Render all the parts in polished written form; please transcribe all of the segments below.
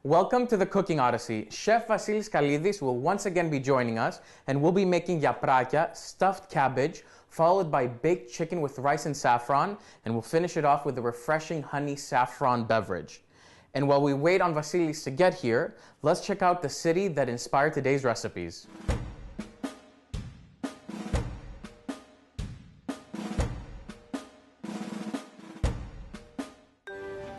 Welcome to the Cooking Odyssey. Chef Vasilis Kalidis will once again be joining us, and we'll be making yaprakia, stuffed cabbage, followed by baked chicken with rice and saffron, and we'll finish it off with a refreshing honey saffron beverage. And while we wait on Vasilis to get here, let's check out the city that inspired today's recipes.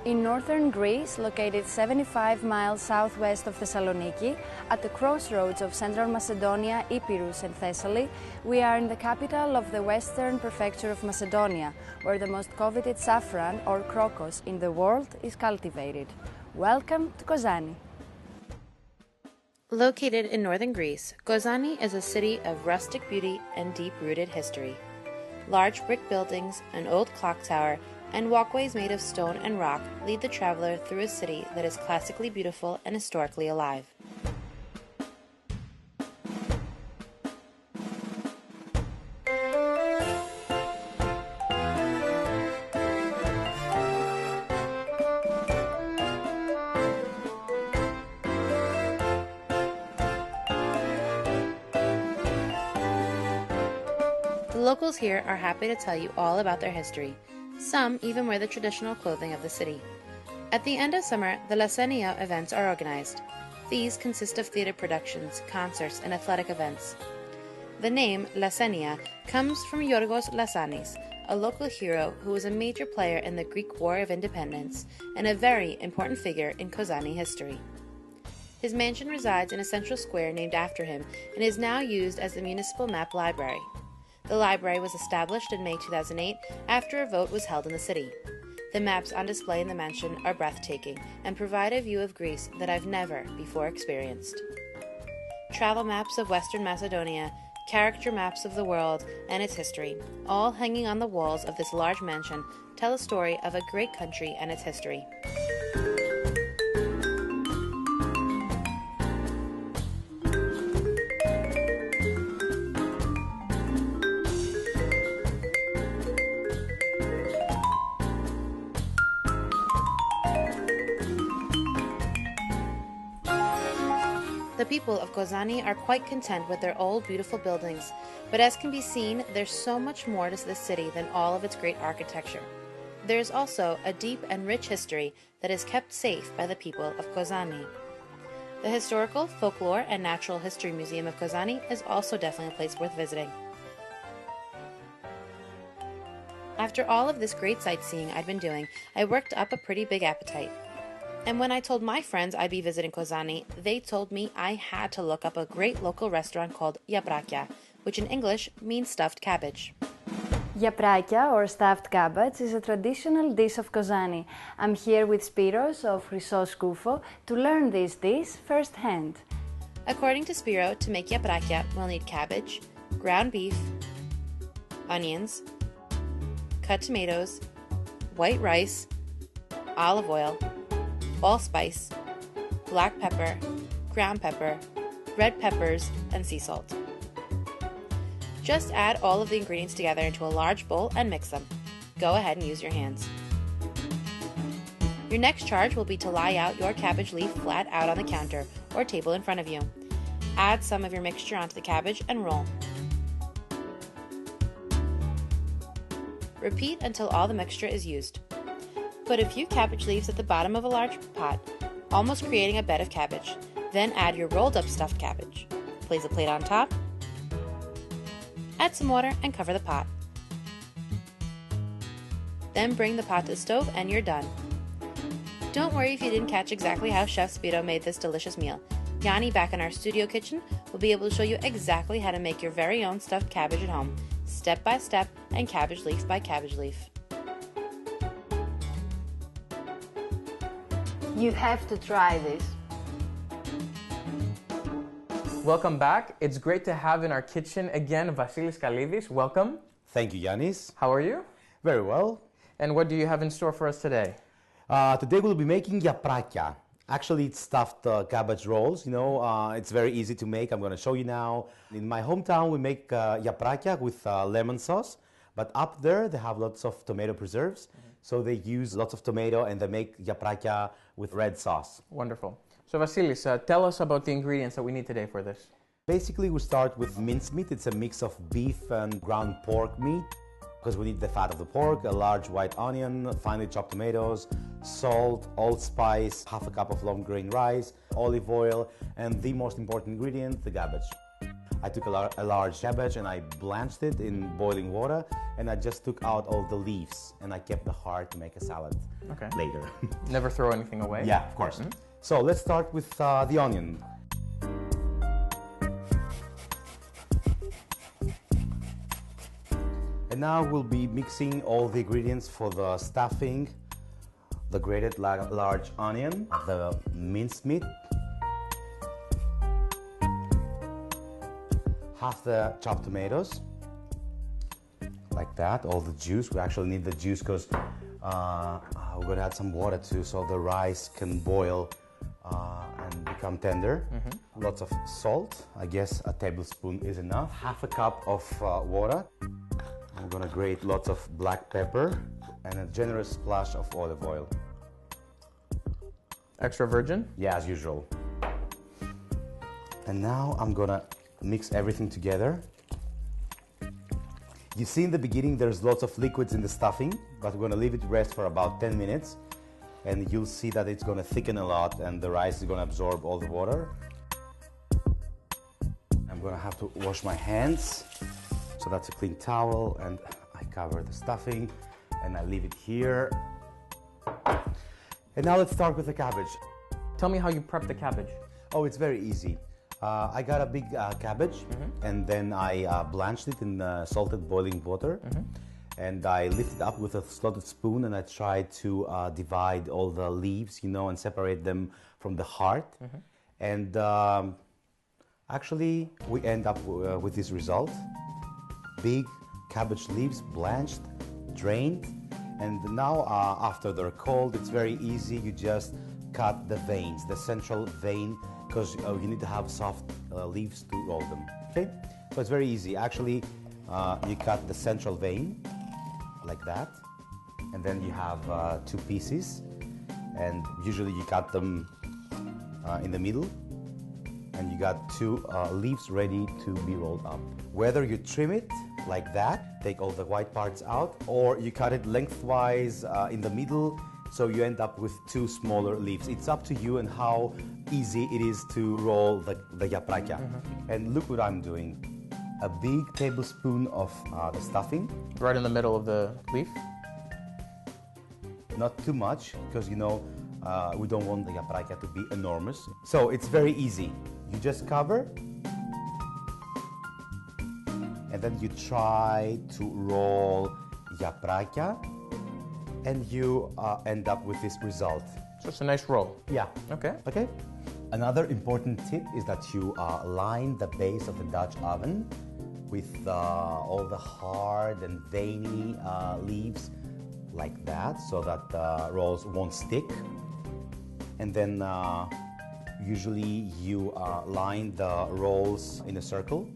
In northern Greece, located 75 miles southwest of Thessaloniki, at the crossroads of Central Macedonia, Epirus and Thessaly, we are in the capital of the western prefecture of Macedonia, where the most coveted saffron, or krokos, in the world is cultivated. Welcome to Kozani. Located in northern Greece, Kozani is a city of rustic beauty and deep-rooted history. Large brick buildings, an old clock tower, and walkways made of stone and rock lead the traveler through a city that is classically beautiful and historically alive. The locals here are happy to tell you all about their history. Some even wear the traditional clothing of the city. At the end of summer, the Lasenia events are organized. These consist of theater productions, concerts, and athletic events. The name Lasenia comes from Yorgos Lasanis, a local hero who was a major player in the Greek War of Independence and a very important figure in Kozani history. His mansion resides in a central square named after him and is now used as the municipal map library. The library was established in May 2008 after a vote was held in the city. The maps on display in the mansion are breathtaking and provide a view of Greece that I've never before experienced. Travel maps of Western Macedonia, character maps of the world and its history, all hanging on the walls of this large mansion, tell a story of a great country and its history. The people of Kozani are quite content with their old, beautiful buildings, but as can be seen, there's so much more to this city than all of its great architecture. There is also a deep and rich history that is kept safe by the people of Kozani. The Historical, Folklore, and Natural History Museum of Kozani is also definitely a place worth visiting. After all of this great sightseeing I'd been doing, I worked up a pretty big appetite. And when I told my friends I'd be visiting Kozani, they told me I had to look up a great local restaurant called yaprakia, which in English means stuffed cabbage. Yaprakia, or stuffed cabbage, is a traditional dish of Kozani. I'm here with Spiros of Chrysos Koufo to learn this dish firsthand. According to Spiro, to make yaprakia, we'll need cabbage, ground beef, onions, cut tomatoes, white rice, olive oil, allspice, black pepper, ground pepper, red peppers, and sea salt. Just add all of the ingredients together into a large bowl and mix them. Go ahead and use your hands. Your next charge will be to lie out your cabbage leaf flat out on the counter or table in front of you. Add some of your mixture onto the cabbage and roll. Repeat until all the mixture is used. Put a few cabbage leaves at the bottom of a large pot, almost creating a bed of cabbage. Then add your rolled up stuffed cabbage. Place a plate on top. Add some water and cover the pot. Then bring the pot to the stove and you're done. Don't worry if you didn't catch exactly how Chef Spiro made this delicious meal. Yanni, back in our studio kitchen, will be able to show you exactly how to make your very own stuffed cabbage at home, step by step and cabbage leaf by cabbage leaf. You have to try this. Welcome back. It's great to have in our kitchen again Vasilis Kalidis. Welcome. Thank you, Yanis. How are you? Very well. And what do you have in store for us today? Today we'll be making yaprakia. Actually, it's stuffed cabbage rolls. It's very easy to make. I'm going to show you now. In my hometown, we make yaprakia with lemon sauce. But up there, they have lots of tomato preserves. So they use lots of tomato and they make yaprakia with red sauce. Wonderful. So Vasilis, tell us about the ingredients that we need today for this. Basically, we start with mincemeat. It's a mix of beef and ground pork meat because we need the fat of the pork, a large white onion, finely chopped tomatoes, salt, allspice, half a cup of long grain rice, olive oil, and the most important ingredient, the cabbage. I took a large cabbage and I blanched it in boiling water, and I just took out all the leaves and I kept the heart to make a salad later. Never throw anything away? Yeah, of course. So let's start with the onion. And now we'll be mixing all the ingredients for the stuffing, the grated large onion, the minced meat, half the chopped tomatoes, like that, all the juice. We actually need the juice because we're going to add some water too so the rice can boil and become tender. Lots of salt, I guess a tablespoon is enough. Half a cup of water. I'm going to grate lots of black pepper and a generous splash of olive oil. Extra virgin? Yeah, as usual. And now I'm going to mix everything together. You see in the beginning there's lots of liquids in the stuffing, but we're going to leave it rest for about 10 minutes and you'll see that it's going to thicken a lot and the rice is going to absorb all the water. I'm going to have to wash my hands, so that's a clean towel, and I cover the stuffing and I leave it here. And now let's start with the cabbage. Tell me how you prep the cabbage. Oh, it's very easy. I got a big cabbage and then I blanched it in salted boiling water and I lifted up with a slotted spoon and I tried to divide all the leaves, you know, and separate them from the heart. And actually we end up with this result. Big cabbage leaves, blanched, drained, and now after they're cold, it's very easy. You just cut the veins, the central vein, because you need to have soft leaves to roll them. Okay, so it's very easy. Actually, you cut the central vein like that, and then you have two pieces, and usually you cut them in the middle, and you got two leaves ready to be rolled up. Whether you trim it like that, take all the white parts out, or you cut it lengthwise in the middle, so you end up with two smaller leaves. It's up to you and how easy it is to roll the yaprakia. And look what I'm doing. A big tablespoon of the stuffing. Right in the middle of the leaf? Not too much, because you know, we don't want the yaprakia to be enormous. So it's very easy. You just cover, and then you try to roll yaprakia, and you end up with this result. So it's a nice roll. Yeah. Okay. Okay. Another important tip is that you line the base of the Dutch oven with all the hard and veiny leaves like that, so that the rolls won't stick. And then usually you line the rolls in a circle.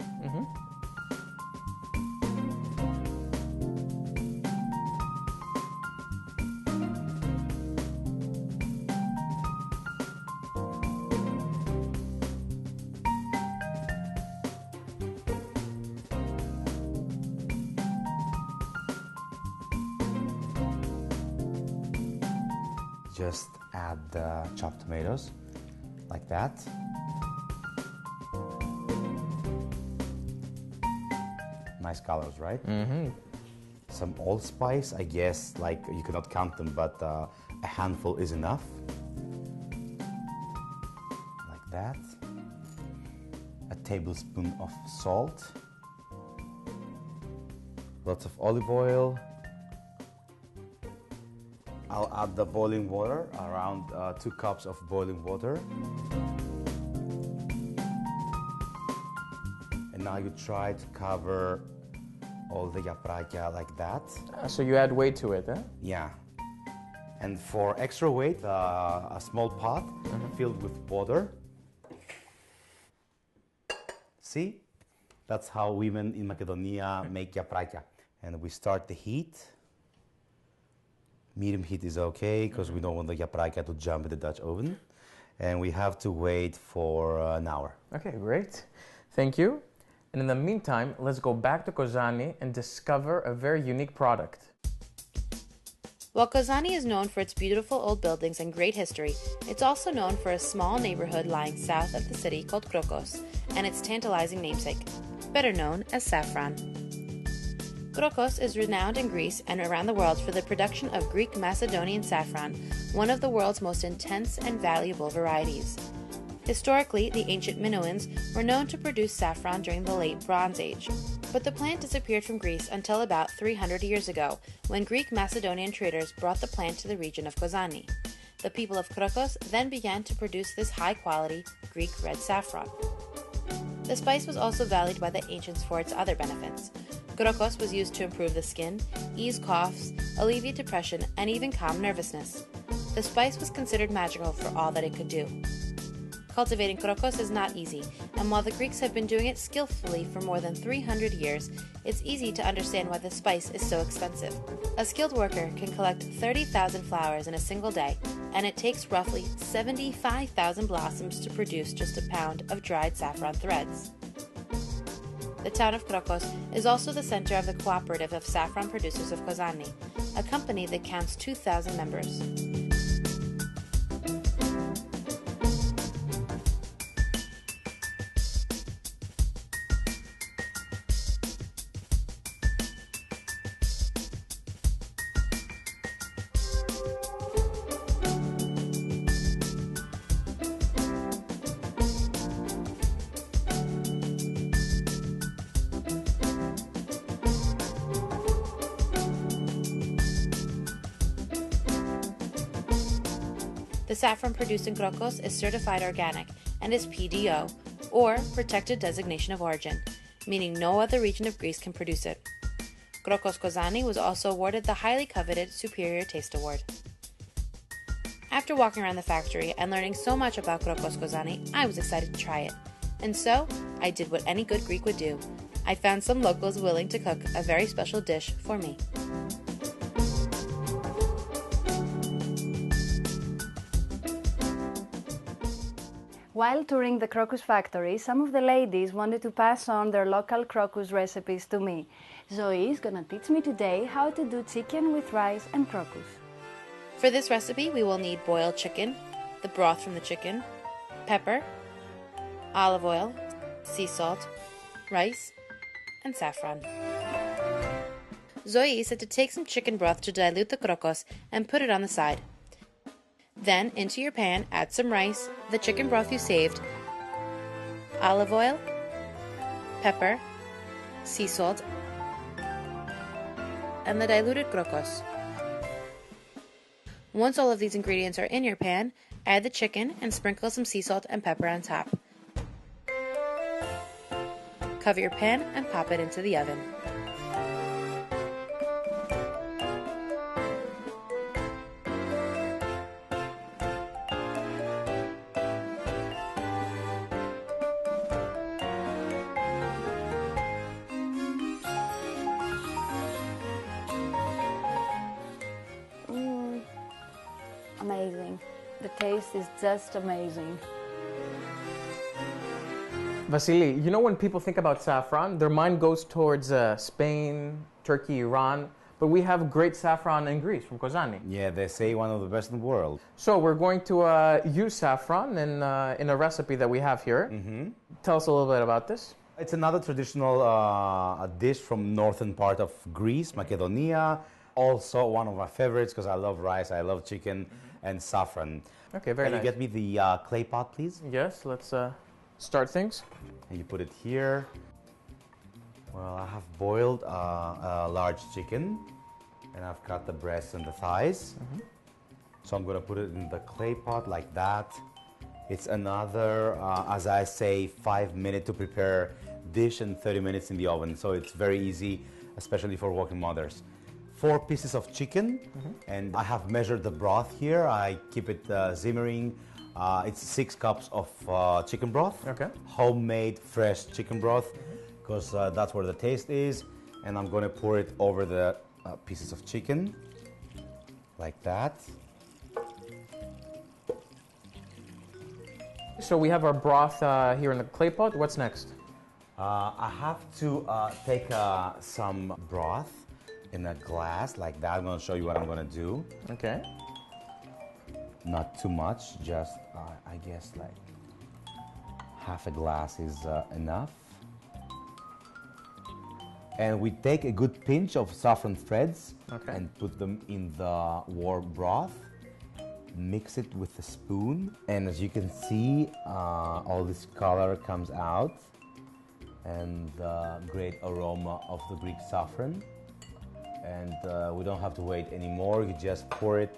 Just add the chopped tomatoes like that. Nice colors, right? Some allspice, I guess, like you cannot count them, but a handful is enough. Like that. A tablespoon of salt. Lots of olive oil. I'll add the boiling water, around 2 cups of boiling water. And now you try to cover all the yaprakia like that. So you add weight to it, eh? Yeah. And for extra weight, a small pot filled with water. See? That's how women in Macedonia make yaprakia. And we start the heat. Medium heat is okay because we don't want the yapraika to jump in the Dutch oven. And we have to wait for an hour. Okay, great. Thank you. And in the meantime, let's go back to Kozani and discover a very unique product. While Kozani is known for its beautiful old buildings and great history, it's also known for a small neighborhood lying south of the city called Krokos and its tantalizing namesake, better known as Saffron. Krokos is renowned in Greece and around the world for the production of Greek Macedonian saffron, one of the world's most intense and valuable varieties. Historically, the ancient Minoans were known to produce saffron during the late Bronze Age, but the plant disappeared from Greece until about 300 years ago, when Greek Macedonian traders brought the plant to the region of Kozani. The people of Krokos then began to produce this high-quality Greek red saffron. The spice was also valued by the ancients for its other benefits. Krokos was used to improve the skin, ease coughs, alleviate depression, and even calm nervousness. The spice was considered magical for all that it could do. Cultivating Krokos is not easy, and while the Greeks have been doing it skillfully for more than 300 years, it's easy to understand why the spice is so expensive. A skilled worker can collect 30,000 flowers in a single day, and it takes roughly 75,000 blossoms to produce just a pound of dried saffron threads. The town of Krokos is also the center of the cooperative of saffron producers of Kozani, a company that counts 2,000 members. The saffron produced in Krokos is certified organic and is PDO, or Protected Designation of Origin, meaning no other region of Greece can produce it. Krokos Kozani was also awarded the highly coveted Superior Taste Award. After walking around the factory and learning so much about Krokos Kozani, I was excited to try it. And so, I did what any good Greek would do. I found some locals willing to cook a very special dish for me. While touring the crocus factory, some of the ladies wanted to pass on their local crocus recipes to me. Zoe is gonna teach me today how to do chicken with rice and crocus. For this recipe, we will need boiled chicken, the broth from the chicken, pepper, olive oil, sea salt, rice, and saffron. Zoe said to take some chicken broth to dilute the krokos and put it on the side. Then, into your pan, add some rice, the chicken broth you saved, olive oil, pepper, sea salt, and the diluted krokos. Once all of these ingredients are in your pan, add the chicken and sprinkle some sea salt and pepper on top. Cover your pan and pop it into the oven. Amazing. The taste is just amazing. Vasily, you know when people think about saffron, their mind goes towards Spain, Turkey, Iran, but we have great saffron in Greece from Kozani. Yeah, they say one of the best in the world. So we're going to use saffron in a recipe that we have here. Tell us a little bit about this. It's another traditional dish from northern part of Greece, Macedonia. Also one of my favorites because I love rice, I love chicken, and saffron. Okay, very nice. Can you get me the clay pot, please? Yes, let's start things. And you put it here. Well, I have boiled a large chicken, and I've cut the breasts and the thighs. So I'm gonna put it in the clay pot like that. It's another, as I say, 5 minutes to prepare dish and 30 minutes in the oven. So it's very easy, especially for working mothers. 4 pieces of chicken, and I have measured the broth here. I keep it simmering. It's 6 cups of chicken broth. Okay. Homemade, fresh chicken broth, because that's where the taste is. And I'm gonna pour it over the pieces of chicken, like that. So we have our broth here in the clay pot. What's next? I have to take some broth in a glass like that. I'm going to show you what I'm going to do. Okay. Not too much, just I guess like half a glass is enough. And we take a good pinch of saffron threads and put them in the warm broth. Mix it with a spoon, and as you can see, all this color comes out and the great aroma of the Greek saffron. And we don't have to wait anymore. You just pour it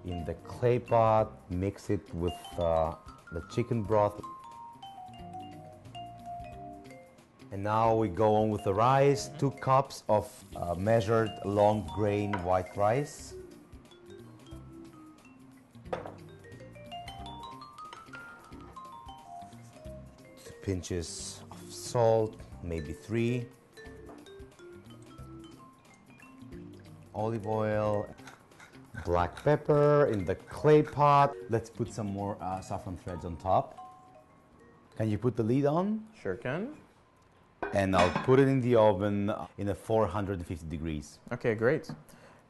in the clay pot, mix it with the chicken broth. And now we go on with the rice. 2 cups of measured long grain white rice. 2 pinches of salt, maybe 3. Olive oil. Black pepper in the clay pot. Let's put some more saffron threads on top. Can you put the lid on? Sure can. And I'll put it in the oven in a 450 degrees. Okay, great.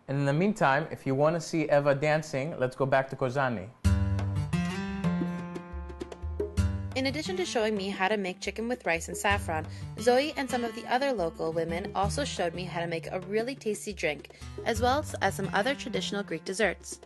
And in the meantime, if you want to see Eva dancing, let's go back to Kozani. In addition to showing me how to make chicken with rice and saffron, Zoe and some of the other local women also showed me how to make a really tasty drink, as well as some other traditional Greek desserts.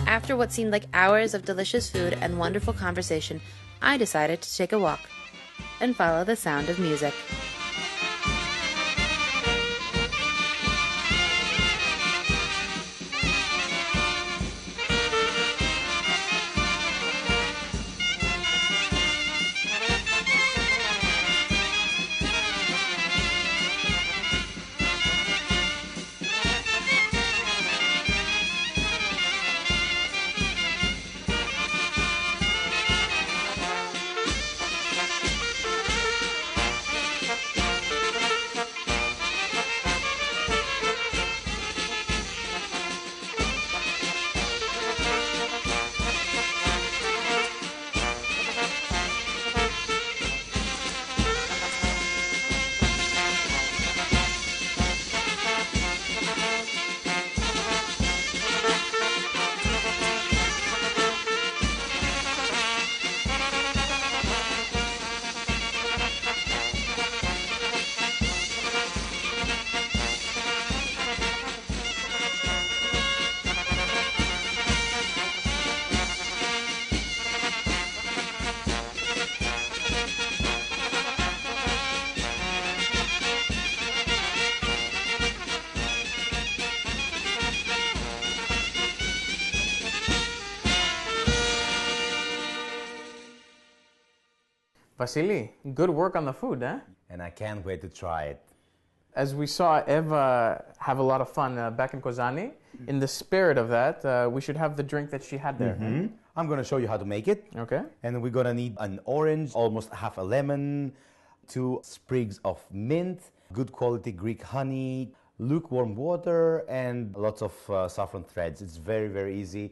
After what seemed like hours of delicious food and wonderful conversation, I decided to take a walk and follow the sound of music. Vasily, good work on the food, eh? And I can't wait to try it. As we saw Eva have a lot of fun back in Kozani, in the spirit of that, we should have the drink that she had there. I'm going to show you how to make it. Okay. And we're going to need an orange, almost half a lemon, 2 sprigs of mint, good quality Greek honey, lukewarm water, and lots of saffron threads. It's very, very easy.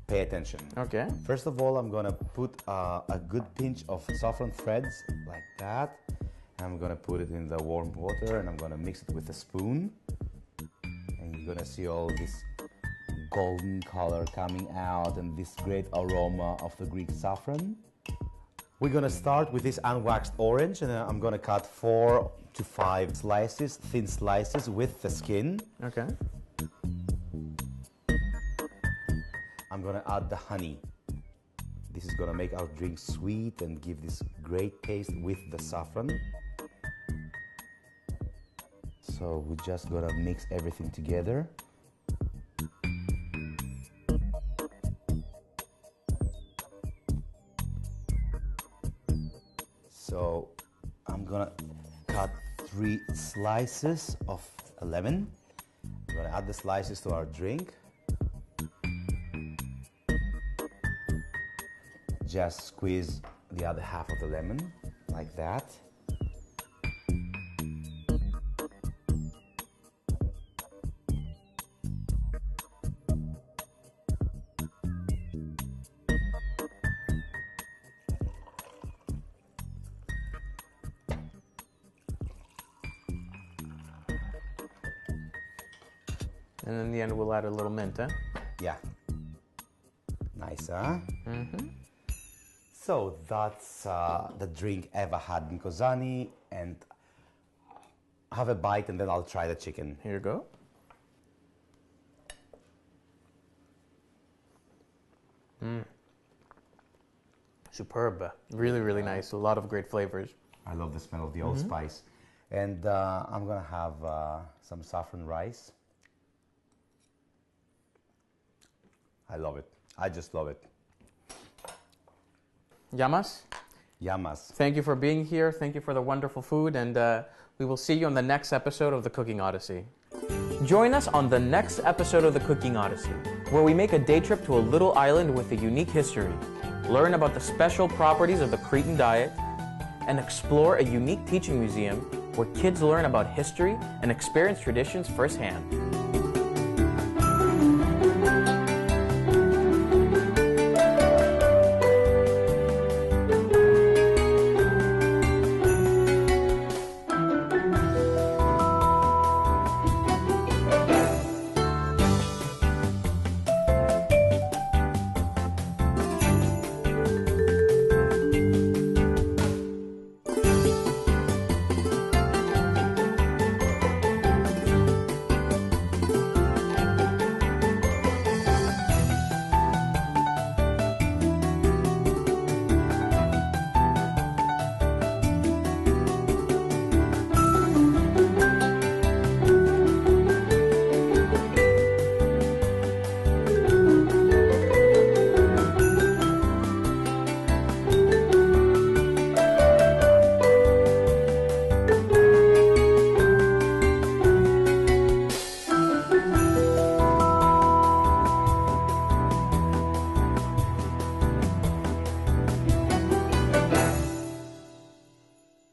Pay attention. Okay. First of all, I'm gonna put a good pinch of saffron threads like that. I'm gonna put it in the warm water and I'm gonna mix it with a spoon. And you're gonna see all this golden color coming out and this great aroma of the Greek saffron. We're gonna start with this unwaxed orange and I'm gonna cut 4 to 5 slices, thin slices with the skin. Okay. I'm gonna add the honey. This is gonna make our drink sweet and give this great taste with the saffron. So we're just gonna mix everything together. So I'm gonna cut 3 slices of a lemon. I'm gonna add the slices to our drink. Just squeeze the other half of the lemon, like that. And in the end, we'll add a little mint, huh? Yeah. Nice, huh? Mm-hmm. So that's the drink Eva had in Kozani, and have a bite and then I'll try the chicken. Here you go. Superb. Really, really nice. A lot of great flavors. I love the smell of the allspice. And I'm gonna have some saffron rice. I love it. I just love it. Yamas, Yamas. thank you for being here. Thank you for the wonderful food, and we will see you on the next episode of the Cooking Odyssey. Join us on the next episode of the Cooking Odyssey, where we make a day trip to a little island with a unique history, learn about the special properties of the Cretan diet, and explore a unique teaching museum where kids learn about history and experience traditions firsthand.